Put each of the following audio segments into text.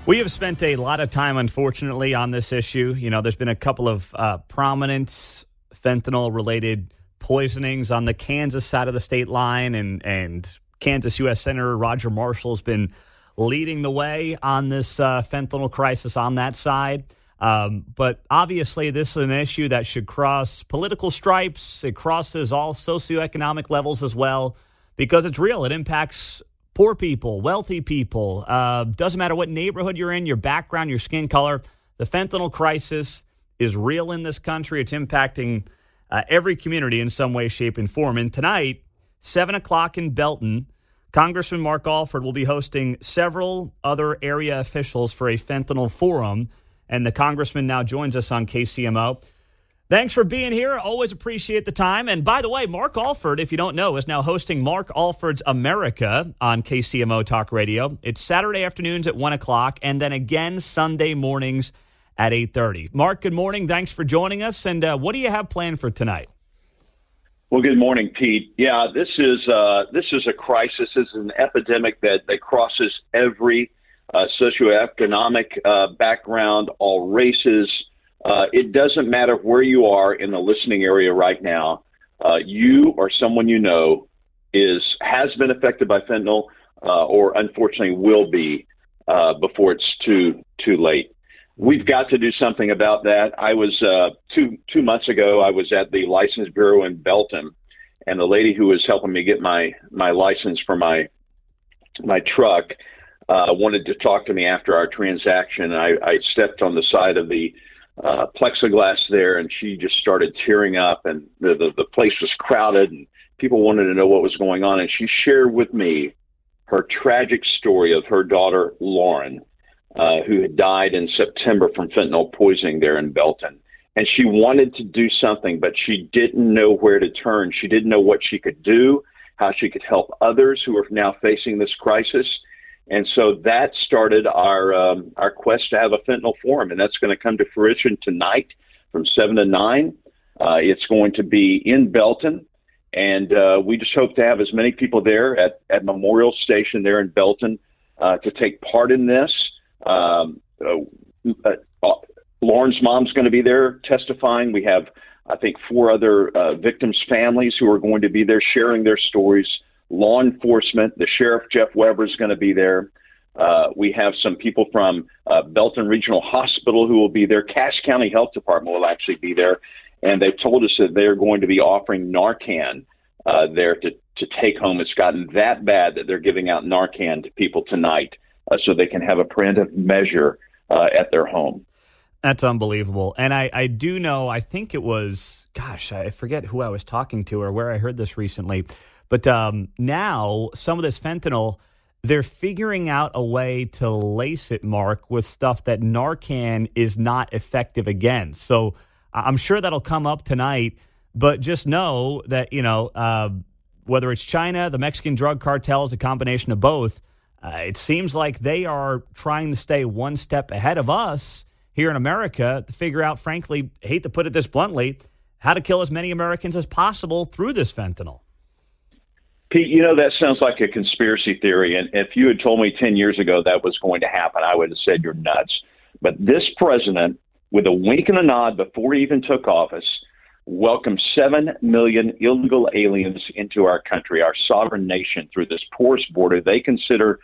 We have spent a lot of time, unfortunately, on this issue. You know, there's been a couple of prominent fentanyl-related poisonings on the Kansas side of the state line, and Kansas U.S. Senator Roger Marshall has been leading the way on this fentanyl crisis on that side. But obviously, this is an issue that should cross political stripes. It crosses all socioeconomic levels as well, because it's real. It impacts poor people, wealthy people. Doesn't matter what neighborhood you're in, your background, your skin color. The fentanyl crisis is real in this country. It's impacting every community in some way, shape, and form. And tonight, 7 o'clock in Belton, Congressman Mark Alford will be hosting several other area officials for a fentanyl forum. And the congressman now joins us on KCMO. Thanks for being here. Always appreciate the time. And by the way, Mark Alford, if you don't know, is now hosting Mark Alford's America on KCMO Talk Radio. It's Saturday afternoons at 1 o'clock and then again Sunday mornings at 8:30. Mark, good morning. Thanks for joining us. And what do you have planned for tonight? Well, good morning, Pete. Yeah, this is a crisis. This is an epidemic that crosses every socioeconomic background, all races. It doesn't matter where you are in the listening area right now. You or someone you know has been affected by fentanyl, or unfortunately will be before it's too late. We've got to do something about that. I was 2 months ago. I was at the License Bureau in Belton, and the lady who was helping me get my license for my truck wanted to talk to me after our transaction. I stepped on the side of the plexiglass there, and she just started tearing up, and the place was crowded, and people wanted to know what was going on. And she shared with me her tragic story of her daughter, Lauren, who had died in September from fentanyl poisoning there in Belton. And she wanted to do something, but she didn't know where to turn. She didn't know what she could do, how she could help others who are now facing this crisis. And so that started our quest to have a fentanyl forum, and that's going to come to fruition tonight from 7 to 9. It's going to be in Belton, and we just hope to have as many people there at Memorial Station there in Belton to take part in this. Lauren's mom's going to be there testifying. We have, I think, 4 other victims' families who are going to be there sharing their stories. Law enforcement, the Sheriff Jeff Weber is going to be there. We have some people from Belton Regional Hospital who will be there. Cache County Health Department will actually be there. And they've told us that they're going to be offering Narcan there to take home. It's gotten that bad that they're giving out Narcan to people tonight so they can have a preventive measure at their home. That's unbelievable. And I do know, I think it was, I forget who I was talking to or where I heard this recently. But now some of this fentanyl, they're figuring out a way to lace it, Mark, with stuff that Narcan is not effective against. So I'm sure that'll come up tonight. But just know that, whether it's China, the Mexican drug cartels, a combination of both, it seems like they are trying to stay one step ahead of us here in America to figure out, frankly, hate to put it this bluntly, how to kill as many Americans as possible through this fentanyl. Pete, that sounds like a conspiracy theory. And if you had told me 10 years ago that was going to happen, I would have said you're nuts. But this president, with a wink and a nod before he even took office, welcomed 7 million illegal aliens into our country, our sovereign nation, through this porous border they consider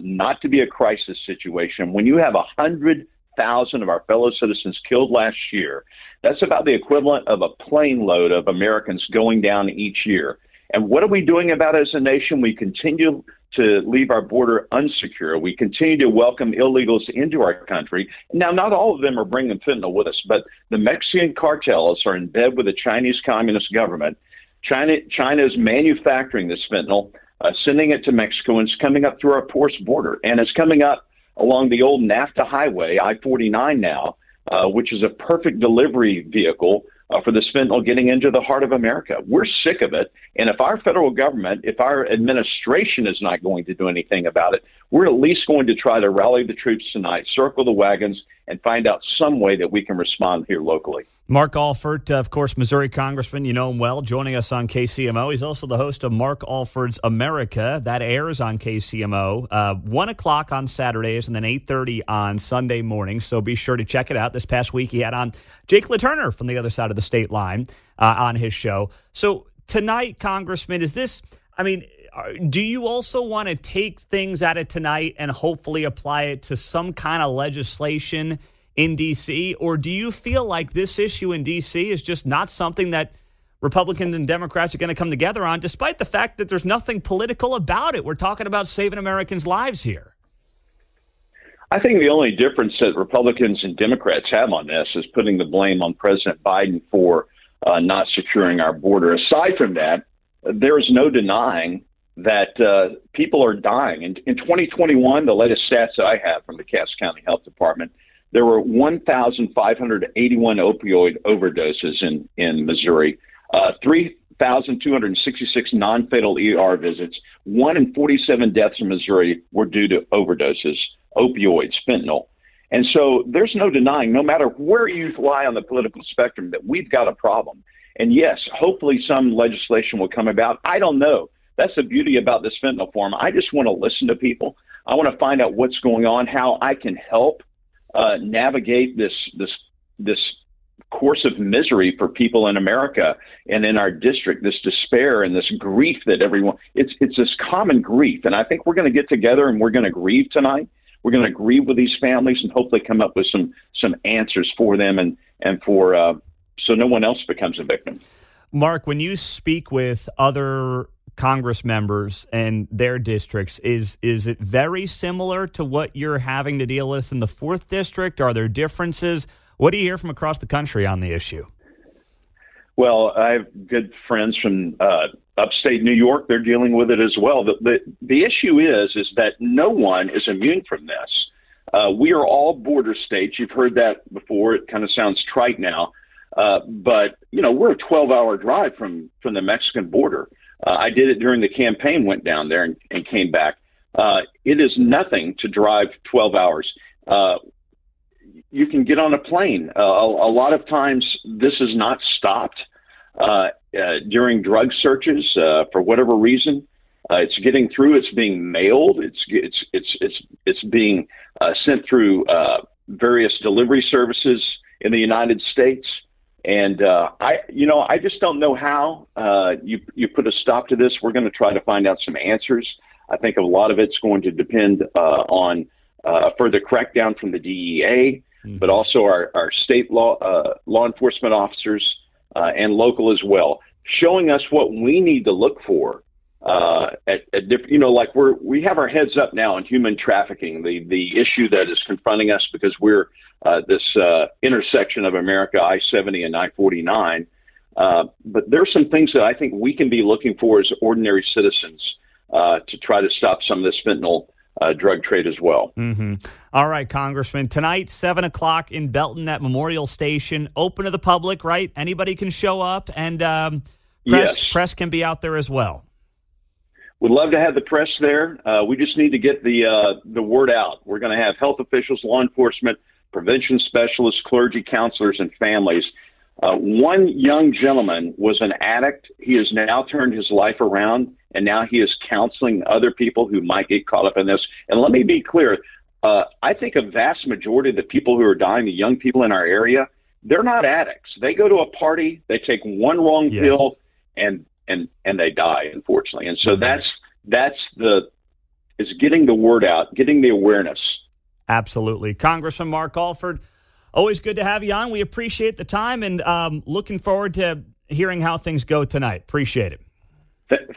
not to be a crisis situation. When you have 100,000 of our fellow citizens killed last year, that's about the equivalent of a plane load of Americans going down each year. And what are we doing about it as a nation? We continue to leave our border unsecure. We continue to welcome illegals into our country. Now, not all of them are bringing fentanyl with us, but the Mexican cartels are in bed with the Chinese Communist government. China is manufacturing this fentanyl, sending it to Mexico, and it's coming up through our porous border. And it's coming up along the old NAFTA highway, I-49 now, which is a perfect delivery vehicle for this fentanyl getting into the heart of America. We're sick of it. And if our federal government, if our administration is not going to do anything about it, we're at least going to try to rally the troops tonight, circle the wagons, and find out some way that we can respond here locally. Mark Alford, of course, Missouri Congressman, you know him well, joining us on KCMO. He's also the host of Mark Alford's America. That airs on KCMO, 1 o'clock on Saturdays and then 8:30 on Sunday mornings. So be sure to check it out. This past week, he had on Jake LaTurner from the other side of the state line on his show. So tonight, Congressman, is this, do you also want to take things out of tonight and hopefully apply it to some kind of legislation in D.C., or do you feel like this issue in D.C. is just not something that Republicans and Democrats are going to come together on, despite the fact that there's nothing political about it? We're talking about saving Americans' lives here. I think the only difference that Republicans and Democrats have on this is putting the blame on President Biden for not securing our border. Aside from that, there is no denying that people are dying. In 2021, the latest stats that I have from the Cass County Health Department, there were 1,581 opioid overdoses in Missouri, 3,266 non-fatal ER visits. 1 in 47 deaths in Missouri were due to overdoses, opioids, fentanyl. And so there's no denying, no matter where you lie on the political spectrum, that we've got a problem. And yes, hopefully some legislation will come about. I don't know. That's the beauty about this fentanyl forum. I just want to listen to people. I want to find out what's going on, how I can help navigate this course of misery for people in America and in our district, this despair and this grief that everyone, it's this common grief. And I think we're going to get together and we're going to grieve tonight. We're going to grieve with these families and hopefully come up with some answers for them and for so no one else becomes a victim. Mark, when you speak with other Congress members and their districts, is it very similar to what you're having to deal with in the 4th District? Are there differences? What do you hear from across the country on the issue? Well, I have good friends from upstate New York. They're dealing with it as well. The issue is that no one is immune from this. We are all border states. You've heard that before. It kind of sounds trite now. But, we're a 12-hour drive from the Mexican border. I did it during the campaign, went down there and came back. It is nothing to drive 12 hours. You can get on a plane. A lot of times this is not stopped during drug searches for whatever reason. It's getting through. It's being mailed. It's being sent through various delivery services in the United States. And I just don't know how you put a stop to this. We're going to try to find out some answers. I think a lot of it's going to depend on further crackdown from the DEA, but also our state law enforcement officers and local as well, showing us what we need to look for. We have our heads up now on human trafficking, the issue that is confronting us because we're this intersection of America, I-70 and I-49. But there's some things that I think we can be looking for as ordinary citizens to try to stop some of this fentanyl drug trade as well. Mm-hmm. All right, Congressman. Tonight, 7 o'clock in Belton at Memorial Station, open to the public, right? Anybody can show up, and press can be out there as well. We'd love to have the press there. We just need to get the word out. We're going to have health officials, law enforcement, prevention specialists, clergy, counselors, and families. One young gentleman was an addict. He has now turned his life around, and now he is counseling other people who might get caught up in this. And let me be clear. I think a vast majority of the people who are dying, the young people in our area, they're not addicts. They go to a party, they take one wrong pill, and they die, unfortunately. And so that's getting the word out, getting the awareness. Absolutely. Congressman Mark Alford, always good to have you on. We appreciate the time and looking forward to hearing how things go tonight. Appreciate it.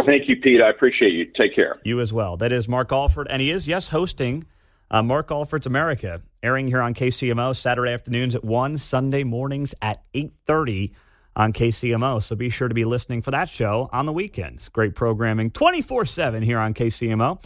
Thank you, Pete. I appreciate you. Take care. You as well. That is Mark Alford, and he is, hosting Mark Alford's America, airing here on KCMO Saturday afternoons at 1, Sunday mornings at 8:30 on KCMO. So be sure to be listening for that show on the weekends. Great programming 24/7 here on KCMO.